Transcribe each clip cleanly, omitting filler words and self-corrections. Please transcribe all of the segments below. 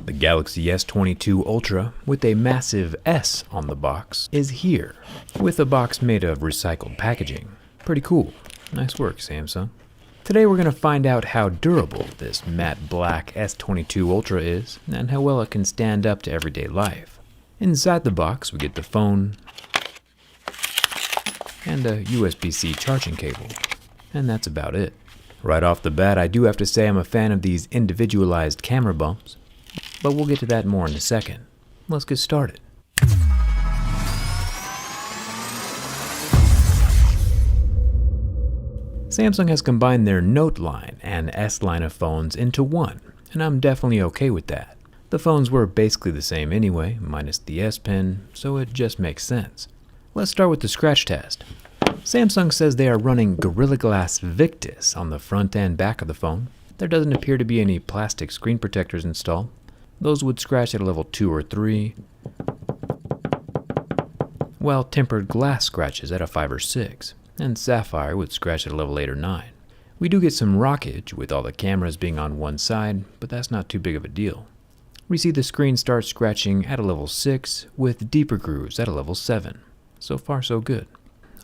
The Galaxy S22 Ultra, with a massive S on the box, is here, with a box made of recycled packaging. Pretty cool. Nice work, Samsung. Today we're going to find out how durable this matte black S22 Ultra is, and how well it can stand up to everyday life. Inside the box we get the phone, and a USB-C charging cable, and that's about it. Right off the bat, I do have to say I'm a fan of these individualized camera bumps, but we'll get to that more in a second. Let's get started. Samsung has combined their Note line and S line of phones into one, and I'm definitely okay with that. The phones were basically the same anyway, minus the S Pen, so it just makes sense. Let's start with the scratch test. Samsung says they are running Gorilla Glass Victus on the front and back of the phone. There doesn't appear to be any plastic screen protectors installed. Those would scratch at a level 2 or 3, while tempered glass scratches at a 5 or 6, and sapphire would scratch at a level 8 or 9. We do get some rockage with all the cameras being on one side, but that's not too big of a deal. We see the screen start scratching at a level 6 with deeper grooves at a level 7. So far so good.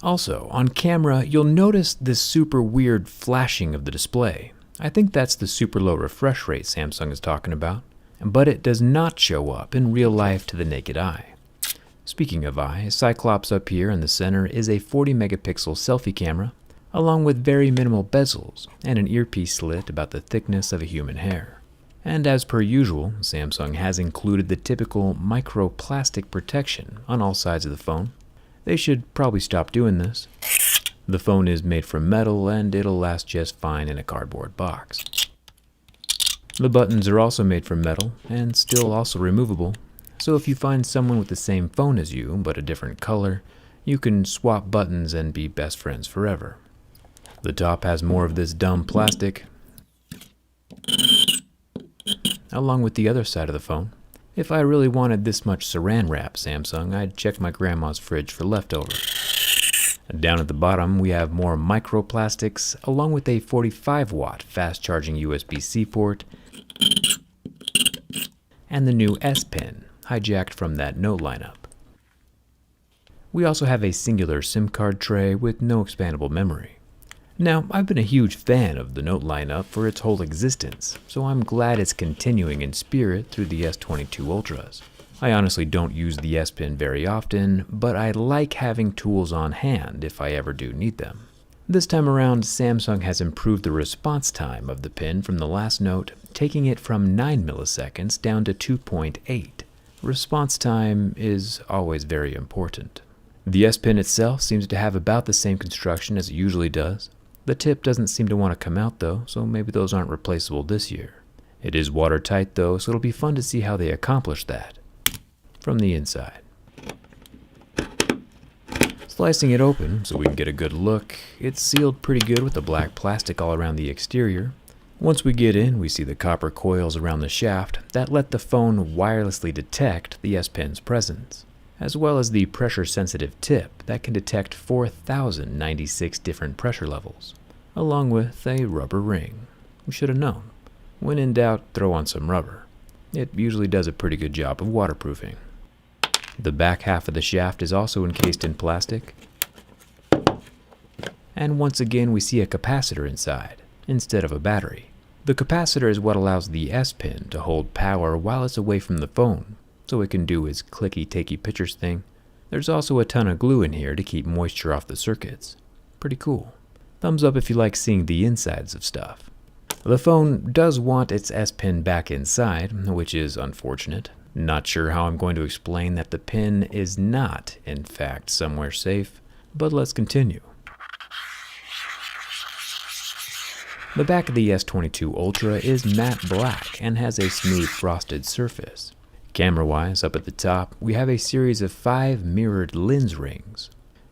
Also, on camera, you'll notice this super weird flashing of the display. I think that's the super low refresh rate Samsung is talking about, but it does not show up in real life to the naked eye. Speaking of eye, Cyclops up here in the center is a 40 megapixel selfie camera, along with very minimal bezels and an earpiece slit about the thickness of a human hair. And as per usual, Samsung has included the typical microplastic protection on all sides of the phone. They should probably stop doing this. The phone is made from metal and it'll last just fine in a cardboard box. The buttons are also made from metal and still also removable, so if you find someone with the same phone as you but a different color, you can swap buttons and be best friends forever. The top has more of this dumb plastic, along with the other side of the phone. If I really wanted this much saran wrap, Samsung, I'd check my grandma's fridge for leftovers. Down at the bottom, we have more microplastics, along with a 45-watt fast-charging USB-C port, and the new S Pen, hijacked from that Note lineup. We also have a singular SIM card tray with no expandable memory. Now, I've been a huge fan of the Note lineup for its whole existence, so I'm glad it's continuing in spirit through the S22 Ultras. I honestly don't use the S Pen very often, but I like having tools on hand if I ever do need them. This time around, Samsung has improved the response time of the pen from the last Note, taking it from 9 milliseconds down to 2.8. Response time is always very important. The S Pen itself seems to have about the same construction as it usually does. The tip doesn't seem to want to come out though, so maybe those aren't replaceable this year. It is watertight though, so it'll be fun to see how they accomplish that. From the inside. Slicing it open so we can get a good look, it's sealed pretty good with the black plastic all around the exterior. Once we get in, we see the copper coils around the shaft that let the phone wirelessly detect the S Pen's presence, as well as the pressure-sensitive tip that can detect 4,096 different pressure levels, along with a rubber ring. We should have known. When in doubt, throw on some rubber. It usually does a pretty good job of waterproofing. The back half of the shaft is also encased in plastic. And once again, we see a capacitor inside, instead of a battery. The capacitor is what allows the S Pen to hold power while it's away from the phone, so it can do its clicky-takey pictures thing. There's also a ton of glue in here to keep moisture off the circuits. Pretty cool. Thumbs up if you like seeing the insides of stuff. The phone does want its S Pen back inside, which is unfortunate. Not sure how I'm going to explain that the pen is not, in fact, somewhere safe, but let's continue. The back of the S22 Ultra is matte black and has a smooth frosted surface. Camera-wise, up at the top, we have a series of 5 mirrored lens rings,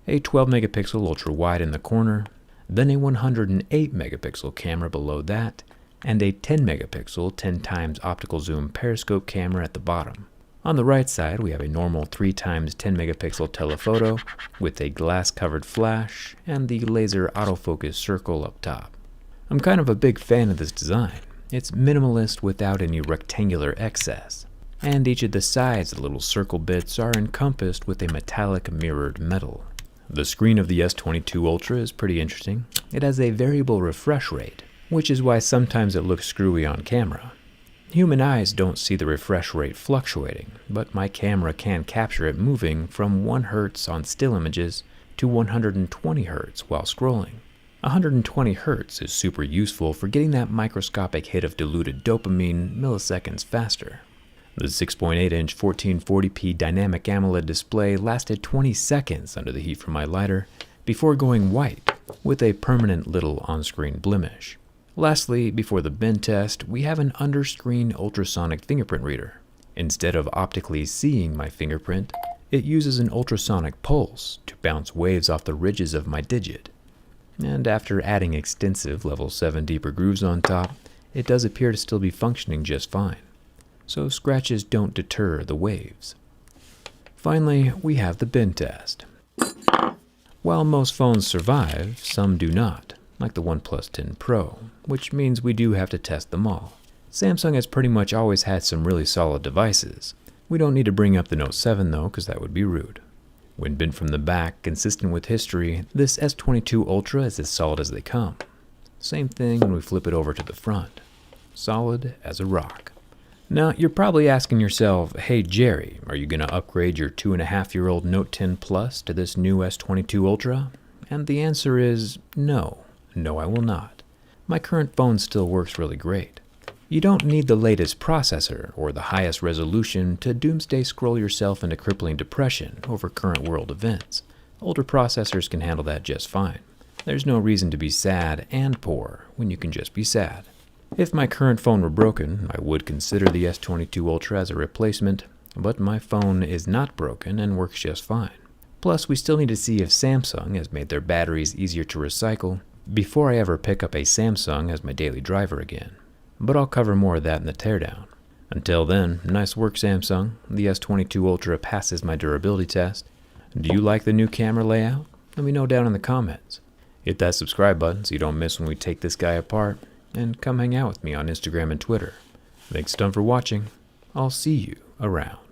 a 12 megapixel ultra-wide in the corner, then a 108 megapixel camera below that, and a 10 megapixel 10 times optical zoom periscope camera at the bottom. On the right side, we have a normal 3 times 10 megapixel telephoto with a glass-covered flash and the laser autofocus circle up top. I'm kind of a big fan of this design. It's minimalist without any rectangular excess, and each of the sides, the little circle bits, are encompassed with a metallic mirrored metal. The screen of the S22 Ultra is pretty interesting. It has a variable refresh rate, which is why sometimes it looks screwy on camera. Human eyes don't see the refresh rate fluctuating, but my camera can capture it moving from 1 Hz on still images to 120 Hz while scrolling. 120 Hz is super useful for getting that microscopic hit of diluted dopamine milliseconds faster. The 6.8-inch 1440p dynamic AMOLED display lasted 20 seconds under the heat from my lighter before going white with a permanent little on-screen blemish. Lastly, before the bend test, we have an under-screen ultrasonic fingerprint reader. Instead of optically seeing my fingerprint, it uses an ultrasonic pulse to bounce waves off the ridges of my digit. And after adding extensive level 7 deeper grooves on top, it does appear to still be functioning just fine. So scratches don't deter the waves. Finally, we have the bend test. While most phones survive, some do not, like the OnePlus 10 Pro, which means we do have to test them all. Samsung has pretty much always had some really solid devices. We don't need to bring up the Note 7 though, because that would be rude. When bent from the back, consistent with history, this S22 Ultra is as solid as they come. Same thing when we flip it over to the front. Solid as a rock. Now, you're probably asking yourself, hey Jerry, are you going to upgrade your 2.5-year-old Note 10 Plus to this new S22 Ultra? And the answer is no. No, I will not. My current phone still works really great. You don't need the latest processor or the highest resolution to doomsday scroll yourself into crippling depression over current world events. Older processors can handle that just fine. There's no reason to be sad and poor when you can just be sad. If my current phone were broken, I would consider the S22 Ultra as a replacement, but my phone is not broken and works just fine. Plus, we still need to see if Samsung has made their batteries easier to recycle before I ever pick up a Samsung as my daily driver again. But I'll cover more of that in the teardown. Until then, nice work Samsung. The S22 Ultra passes my durability test. Do you like the new camera layout? Let me know down in the comments. Hit that subscribe button so you don't miss when we take this guy apart. And come hang out with me on Instagram and Twitter. Thanks a ton for watching. I'll see you around.